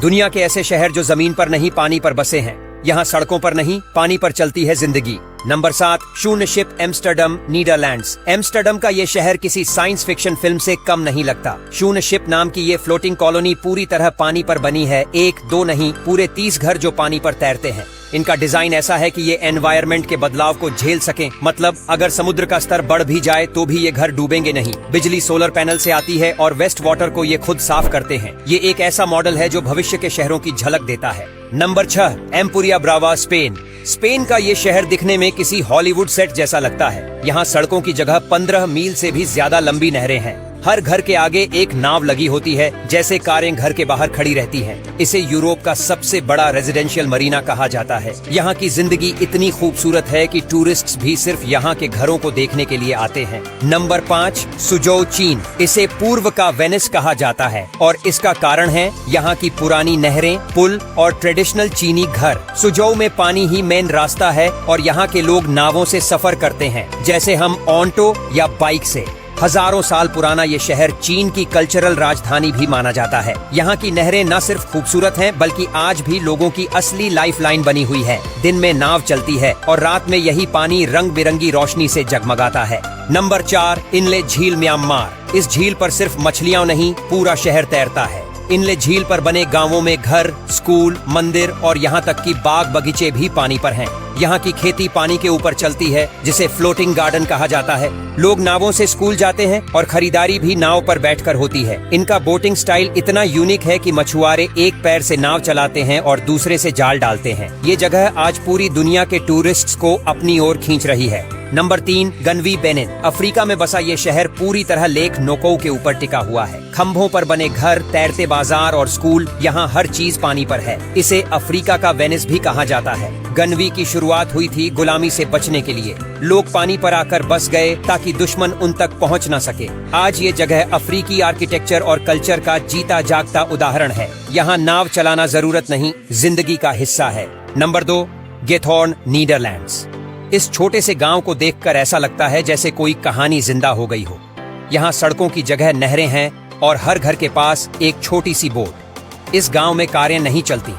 दुनिया के ऐसे शहर जो जमीन पर नहीं पानी पर बसे हैं। यहाँ सड़कों पर नहीं पानी पर चलती है जिंदगी। नंबर 7, शून्य शिप एम्स्टर्डम, नीदरलैंड्स। एम्स्टर्डम का ये शहर किसी साइंस फिक्शन फिल्म से कम नहीं लगता। शून्य शिप नाम की ये फ्लोटिंग कॉलोनी पूरी तरह पानी पर बनी है। 1-2 नहीं, पूरे 30 घर जो पानी पर तैरते हैं। इनका डिजाइन ऐसा है कि ये एनवायरनमेंट के बदलाव को झेल सकें। मतलब अगर समुद्र का स्तर बढ़ भी जाए तो भी ये घर डूबेंगे नहीं। बिजली सोलर पैनल से आती है और वेस्ट वाटर को ये खुद साफ करते हैं। ये एक ऐसा मॉडल है जो भविष्य के शहरों की झलक देता है। Number 6, Empuriabrava, Spain. Spain का ये शहर दिखने में किसी हॉलीवुड सेट जैसा लगता है। यहाँ सड़कों की जगह 15 मील से भी ज्यादा लंबी नहरें हैं। हर घर के आगे एक नाव लगी होती है, जैसे कारें घर के बाहर खड़ी रहती हैं। इसे यूरोप का सबसे बड़ा रेजिडेंशियल मरीना कहा जाता है। यहाँ की जिंदगी इतनी खूबसूरत है कि टूरिस्ट्स भी सिर्फ यहाँ के घरों को देखने के लिए आते हैं। नंबर 5, सुजोउ, चीन। इसे पूर्व का वेनिस कहा जाता है और इसका कारण है यहाँ की पुरानी नहरें, पुल और ट्रेडिशनल चीनी घर। सुजोउ में पानी ही मेन रास्ता है और यहाँ के लोग नावों से सफर करते हैं, जैसे हम ऑन्टो या बाइक से। हजारों साल पुराना ये शहर चीन की कल्चरल राजधानी भी माना जाता है। यहाँ की नहरें न सिर्फ खूबसूरत हैं, बल्कि आज भी लोगों की असली लाइफलाइन बनी हुई है। दिन में नाव चलती है और रात में यही पानी रंग बिरंगी रोशनी से जगमगाता है। नंबर 4, इनले झील, म्यांमार। इस झील पर सिर्फ मछलियां नहीं, पूरा शहर तैरता है। इनले झील पर बने गांवों में घर, स्कूल, मंदिर और यहाँ तक कि बाग बगीचे भी पानी पर हैं। यहाँ की खेती पानी के ऊपर चलती है, जिसे फ्लोटिंग गार्डन कहा जाता है। लोग नावों से स्कूल जाते हैं और खरीदारी भी नाव पर बैठकर होती है। इनका बोटिंग स्टाइल इतना यूनिक है कि मछुआरे एक पैर से नाव चलाते हैं और दूसरे से जाल डालते हैं। ये जगह आज पूरी दुनिया के टूरिस्ट्स को अपनी ओर खींच रही है। Number 3, गनवी, Benin. अफ्रीका में बसा ये शहर पूरी तरह लेक नोको के ऊपर टिका हुआ है। खंभों पर बने घर, तैरते बाजार और स्कूल, यहाँ हर चीज पानी पर है। इसे अफ्रीका का वेनिस भी कहा जाता है। गनवी की शुरुआत हुई थी गुलामी से बचने के लिए। लोग पानी पर आकर बस गए ताकि दुश्मन उन तक पहुँच न सके। आज ये जगह अफ्रीकी आर्किटेक्चर और कल्चर का जीता जागता उदाहरण है। यहाँ नाव चलाना जरूरत नहीं, जिंदगी का हिस्सा है। Number 2, Giethoorn, Netherlands. इस छोटे से गांव को देखकर ऐसा लगता है जैसे कोई कहानी जिंदा हो गई हो। यहाँ सड़कों की जगह नहरें हैं और हर घर के पास एक छोटी सी बोट। इस गांव में कारें नहीं चलती।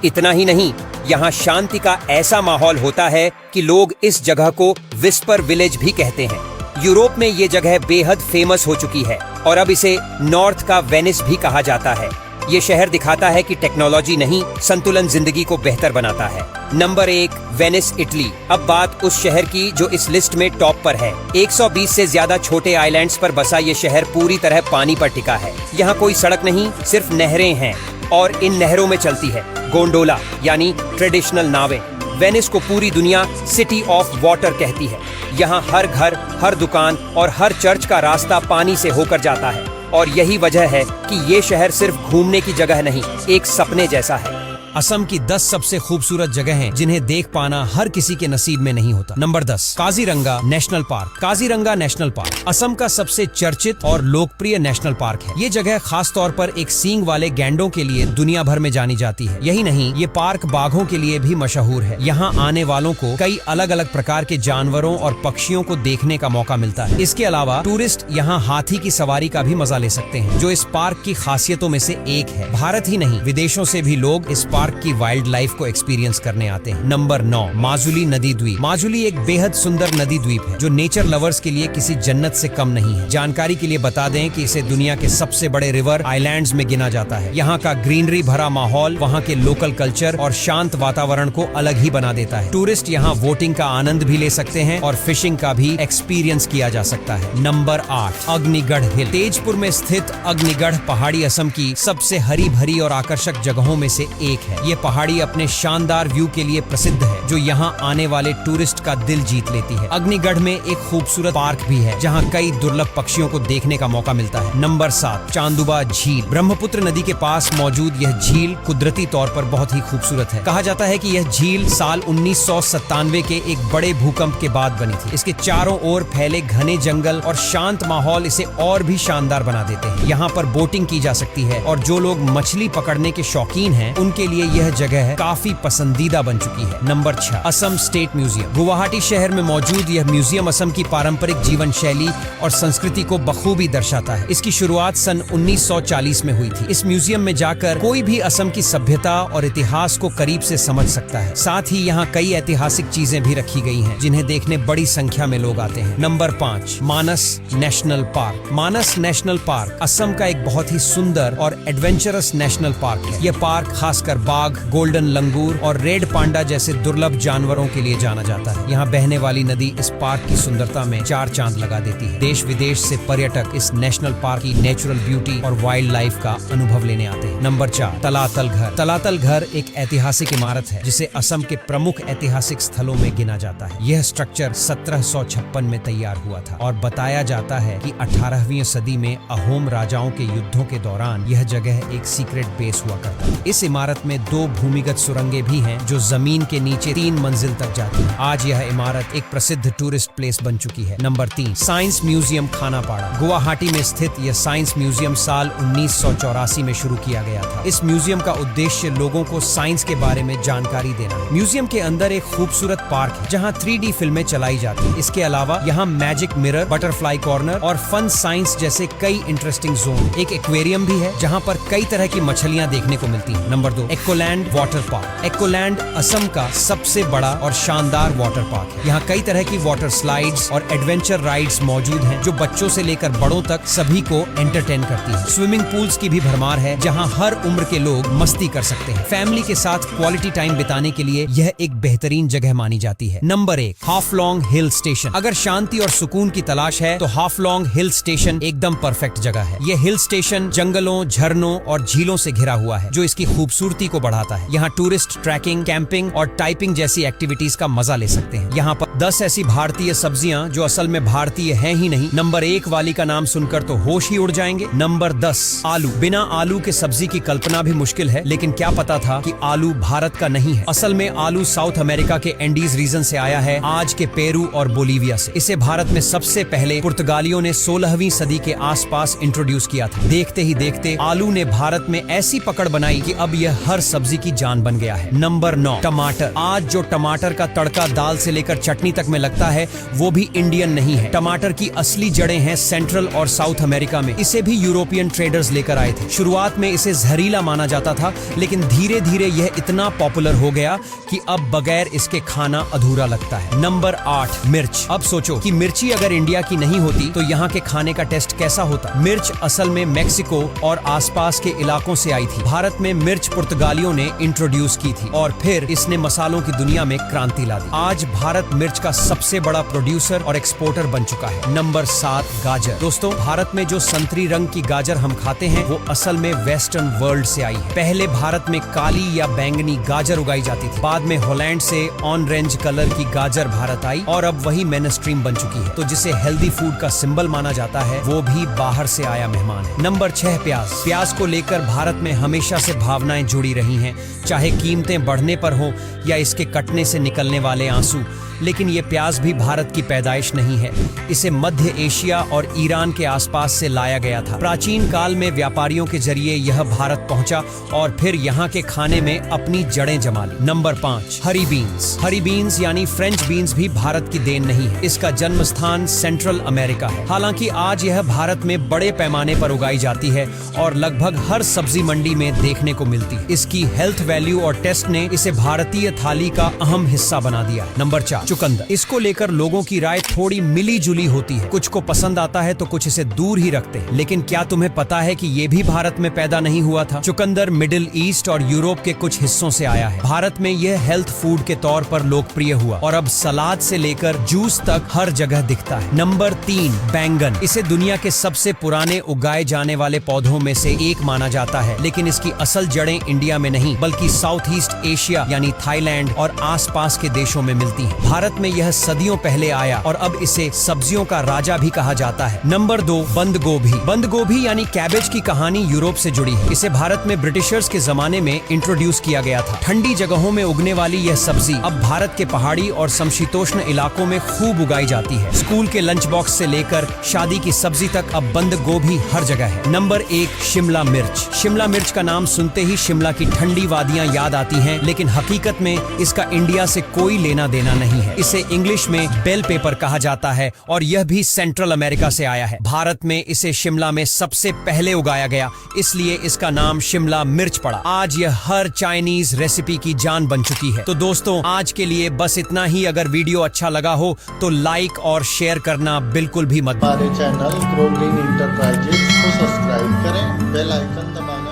इतना ही नहीं, यहाँ शांति का ऐसा माहौल होता है कि लोग इस जगह को विस्पर विलेज भी कहते हैं। यूरोप में ये जगह बेहद फेमस हो चुकी है और अब इसे नॉर्थ का वेनिस भी कहा जाता है। ये शहर दिखाता है कि टेक्नोलॉजी नहीं, संतुलन जिंदगी को बेहतर बनाता है। Number 1, Venice, Italy. अब बात उस शहर की जो इस लिस्ट में टॉप पर है। 120 से ज्यादा छोटे आइलैंड्स पर बसा ये शहर पूरी तरह पानी पर टिका है। यहाँ कोई सड़क नहीं, सिर्फ नहरें हैं और इन नहरों में चलती है गोंडोला यानी ट्रेडिशनल नावें। वेनिस को पूरी दुनिया सिटी ऑफ वाटर कहती है। यहाँ हर घर, हर दुकान और हर चर्च का रास्ता पानी से होकर जाता है और यही वजह है कि ये शहर सिर्फ घूमने की जगह नहीं, एक सपने जैसा है। असम की 10 सबसे खूबसूरत जगहें जिन्हें देख पाना हर किसी के नसीब में नहीं होता। Number 10, Kaziranga national park. Kaziranga national park Assam का सबसे चर्चित और लोकप्रिय नेशनल पार्क है। ये जगह खास तौर पर एक सींग वाले गैंडों के लिए दुनिया भर में जानी जाती है। यही नहीं, ये पार्क बाघों के लिए भी मशहूर है। यहाँ आने वालों को कई अलग अलग प्रकार के जानवरों और पक्षियों को देखने का मौका मिलता है। इसके अलावा टूरिस्ट यहाँ हाथी की सवारी का भी मजा ले सकते हैं, जो इस पार्क की खासियतों में से एक है। भारत ही नहीं, विदेशों से भी लोग इस पार्क की वाइल्ड लाइफ को एक्सपीरियंस करने आते हैं। नंबर 9, माजुली नदी द्वीप। माजुली एक बेहद सुंदर नदी द्वीप है जो नेचर लवर्स के लिए किसी जन्नत से कम नहीं है। जानकारी के लिए बता दें कि इसे दुनिया के सबसे बड़े रिवर आइलैंड्स में गिना जाता है। यहाँ का ग्रीनरी भरा माहौल वहाँ के लोकल कल्चर और शांत वातावरण को अलग ही बना देता है। टूरिस्ट यहाँ वोटिंग का आनंद भी ले सकते हैं और फिशिंग का भी एक्सपीरियंस किया जा सकता है। नंबर 8, अग्निगढ़ हिल। तेजपुर में स्थित अग्निगढ़ पहाड़ी असम की सबसे हरी भरी और आकर्षक जगहों में से एक है। ये पहाड़ी अपने शानदार व्यू के लिए प्रसिद्ध है, जो यहाँ आने वाले टूरिस्ट का दिल जीत लेती है। अग्निगढ़ में एक खूबसूरत पार्क भी है, जहाँ कई दुर्लभ पक्षियों को देखने का मौका मिलता है। नंबर 7, चांदुबा झील। ब्रह्मपुत्र नदी के पास मौजूद यह झील कुदरती तौर पर बहुत ही खूबसूरत है। कहा जाता है कि यह झील साल 1997 के एक बड़े भूकंप के बाद बनी थी। इसके चारों ओर फैले घने जंगल और शांत माहौल इसे और भी शानदार बना देते हैं। यहाँ पर बोटिंग की जा सकती है और जो लोग मछली पकड़ने के शौकीन हैं, उनके लिए यह जगह काफी पसंदीदा बन चुकी है। Number 6, Assam state museum. Guwahati शहर में मौजूद यह म्यूजियम असम की पारंपरिक जीवन शैली और संस्कृति को बखूबी दर्शाता है। इसकी शुरुआत सन 1940 में हुई थी। इस म्यूजियम में जाकर कोई भी असम की सभ्यता और इतिहास को करीब से समझ सकता है। साथ ही यहाँ कई ऐतिहासिक चीजें भी रखी गई हैं, जिन्हें देखने बड़ी संख्या में लोग आते हैं। नंबर 5, मानस नेशनल पार्क। मानस नेशनल पार्क असम का एक बहुत ही सुंदर और एडवेंचरस नेशनल पार्क है। यह पार्क खासकर बाघ, गोल्डन लंगूर और रेड पांडा जैसे दुर्लभ जानवरों के लिए जाना जाता है। यहाँ बहने वाली नदी इस पार्क की सुंदरता में 4 चांद लगा देती है। देश विदेश से पर्यटक इस नेशनल पार्क की नेचुरल ब्यूटी और वाइल्ड लाइफ का अनुभव लेने आते हैं। नंबर 4, तलातल घर। तलातल घर एक ऐतिहासिक इमारत है जिसे असम के प्रमुख ऐतिहासिक स्थलों में गिना जाता है। यह स्ट्रक्चर 1756 में तैयार हुआ था और बताया जाता है कि 18वीं सदी में अहोम राजाओं के युद्धों के दौरान यह जगह एक सीक्रेट बेस हुआ करता था। इस इमारत में 2 भूमिगत सुरंगें भी हैं जो जमीन के नीचे 3 मंजिल तक जाती है। आज यह इमारत एक प्रसिद्ध टूरिस्ट प्लेस बन चुकी है। Number 3, science museum Khanapara. Guwahati में स्थित यह साइंस म्यूजियम साल 1984 में शुरू किया गया था। इस म्यूजियम का उद्देश्य लोगों को साइंस के बारे में जानकारी देना है। म्यूजियम के अंदर एक खूबसूरत पार्क है जहाँ 3D फिल्में चलाई जाती हैं। इसके अलावा यहाँ मैजिक मिरर, बटरफ्लाई कॉर्नर और फन साइंस जैसे कई इंटरेस्टिंग जोन। एक एक्वेरियम भी है जहाँ पर कई तरह की मछलियाँ देखने को मिलती हैं। Number 2, Ecoland water park. Ecoland Assam का सबसे बड़ा और शानदार वाटर पार्क है। यहाँ कई तरह की वाटर स्लाइड्स और एडवेंचर राइड्स मौजूद हैं जो बच्चों से लेकर बड़ों तक सभी को एंटरटेन करती है। स्विमिंग पूल्स की भी भरमार है जहाँ हर उम्र के लोग मस्ती कर सकते हैं। फैमिली के साथ क्वालिटी टाइम बिताने के लिए यह एक बेहतरीन जगह मानी जाती है। Number 1, Haflong hill station. अगर शांति और सुकून की तलाश है तो हाफलोंग हिल स्टेशन एकदम परफेक्ट जगह है। यह हिल स्टेशन जंगलों, झरनों और झीलों से घिरा हुआ है जो इसकी खूबसूरती को बढ़ाता है। यहाँ टूरिस्ट ट्रैकिंग, कैंपिंग और टाइपिंग जैसी एक्टिविटीज का मजा ले सकते हैं। यहाँ पर 10 ऐसी भारतीय सब्जियां जो असल में भारतीय हैं ही नहीं। नंबर 1 वाली का नाम सुनकर तो होश ही उड़ जाएंगे। नंबर 10, आलू। बिना आलू के सब्जी की कल्पना भी मुश्किल है, लेकिन क्या पता था कि आलू भारत का नहीं है। असल में आलू साउथ अमेरिका के एंडीज रीजन से आया है, आज के पेरू और बोलीविया से। इसे भारत में सबसे पहले पुर्तगालियों ने 16वीं सदी के आसपास इंट्रोड्यूस किया था। देखते ही देखते आलू ने भारत में ऐसी पकड़ बनाई कि अब यह हर सब्जी की जान बन गया है। नंबर 9, टमाटर। आज जो टमाटर का तड़का दाल से लेकर चटनी तक में लगता है वो भी इंडियन नहीं है। टमाटर की असली जड़ें हैं सेंट्रल और साउथ अमेरिका में। इसे भी यूरोपियन ट्रेडर्स लेकर आए थे। शुरुआत में इसे जहरीला माना जाता था, लेकिन धीरे धीरे यह इतना पॉपुलर हो गया कि अब बगैर इसके खाना अधूरा लगता है। नंबर 8, मिर्च। अब सोचो कि मिर्ची अगर इंडिया की नहीं होती तो यहाँ के खाने का टेस्ट कैसा होता। मिर्च असल में मेक्सिको और आसपास के इलाकों से आई थी। भारत में मिर्च पुर्तगालियों ने इंट्रोड्यूस की थी और फिर इसने मसालों की दुनिया में क्रांति ला दी। आज भारत मिर्च का सबसे बड़ा प्रोड्यूसर और एक्सपोर्टर बन चुका है। नंबर 7, गाजर। दोस्तों, भारत में जो संतरी रंग की गाजर हम खाते हैं वो असल में वेस्टर्न वर्ल्ड से आई है। पहले भारत में काली या बैंगनी गाजर उगाई जाती थी। बाद में हॉलैंड से ऑरेंज कलर की गाजर भारत आई और अब वही मेन स्ट्रीम बन चुकी है। तो जिसे हेल्दी फूड का सिंबल माना जाता है वो भी बाहर से आया मेहमान है। नंबर 6, प्याज। प्याज को लेकर भारत में हमेशा से भावनाएं जुड़ी रही हैं, चाहे कीमतें बढ़ने पर हो या इसके कटने से निकलने वाले आंसू। लेकिन ये प्याज भी भारत की पैदाइश नहीं है। इसे मध्य एशिया और ईरान के आसपास से लाया गया था। प्राचीन काल में व्यापारियों के जरिए यह भारत पहुंचा और फिर यहाँ के खाने में अपनी जड़ें जमा ली। नंबर 5, हरी बीन्स। हरी बीन्स यानी फ्रेंच बीन्स भी भारत की देन नहीं है। इसका जन्म स्थान सेंट्रल अमेरिका है। हालांकि आज यह भारत में बड़े पैमाने पर उगाई जाती है और लगभग हर सब्जी मंडी में देखने को मिलती है। इसकी हेल्थ वैल्यू और टेस्ट ने इसे भारतीय थाली का अहम हिस्सा बना दिया। नंबर 4, चुकंदर। इसको लेकर लोगों की राय थोड़ी मिली जुली होती है। कुछ को पसंद आता है तो कुछ इसे दूर ही रखते हैं। लेकिन क्या तुम्हें पता है कि ये भी भारत में पैदा नहीं हुआ था? चुकंदर मिडिल ईस्ट और यूरोप के कुछ हिस्सों से आया है। भारत में यह हेल्थ फूड के तौर पर लोकप्रिय हुआ और अब सलाद से लेकर जूस तक हर जगह दिखता है। नंबर 3, बैंगन। इसे दुनिया के सबसे पुराने उगाए जाने वाले पौधों में से एक माना जाता है, लेकिन इसकी असल जड़ें इंडिया में नहीं बल्कि साउथ ईस्ट एशिया यानी थाईलैंड और आसपास के देशों में मिलती हैं। भारत में यह सदियों पहले आया और अब इसे सब्जियों का राजा भी कहा जाता है। नंबर 2, बंद गोभी। बंद गोभी यानी कैबेज की कहानी यूरोप से जुड़ी है। इसे भारत में ब्रिटिशर्स के जमाने में इंट्रोड्यूस किया गया था। ठंडी जगहों में उगने वाली यह सब्जी अब भारत के पहाड़ी और समशीतोष्ण इलाकों में खूब उगाई जाती है। स्कूल के लंच बॉक्स से लेकर शादी की सब्जी तक अब बंद गोभी हर जगह है। नंबर 1, शिमला मिर्च। शिमला मिर्च का नाम सुनते ही शिमला की ठंडी वादियां याद आती हैं, लेकिन हकीकत में इसका इंडिया से कोई लेना देना नहीं है। इसे इंग्लिश में बेल पेपर कहा जाता है और यह भी सेंट्रल अमेरिका से आया है। भारत में इसे शिमला में सबसे पहले उगाया गया, इसलिए इसका नाम शिमला मिर्च पड़ा। आज यह हर चाइनीज रेसिपी की जान बन चुकी है। तो दोस्तों, आज के लिए बस इतना ही। अगर वीडियो अच्छा लगा हो तो लाइक और शेयर करना बिल्कुल भी मत भूलिए। हमारे चैनल ग्रो ग्रीन इंटरप्राइजेज को सब्सक्राइब करें, बेल आइकन दबाएं।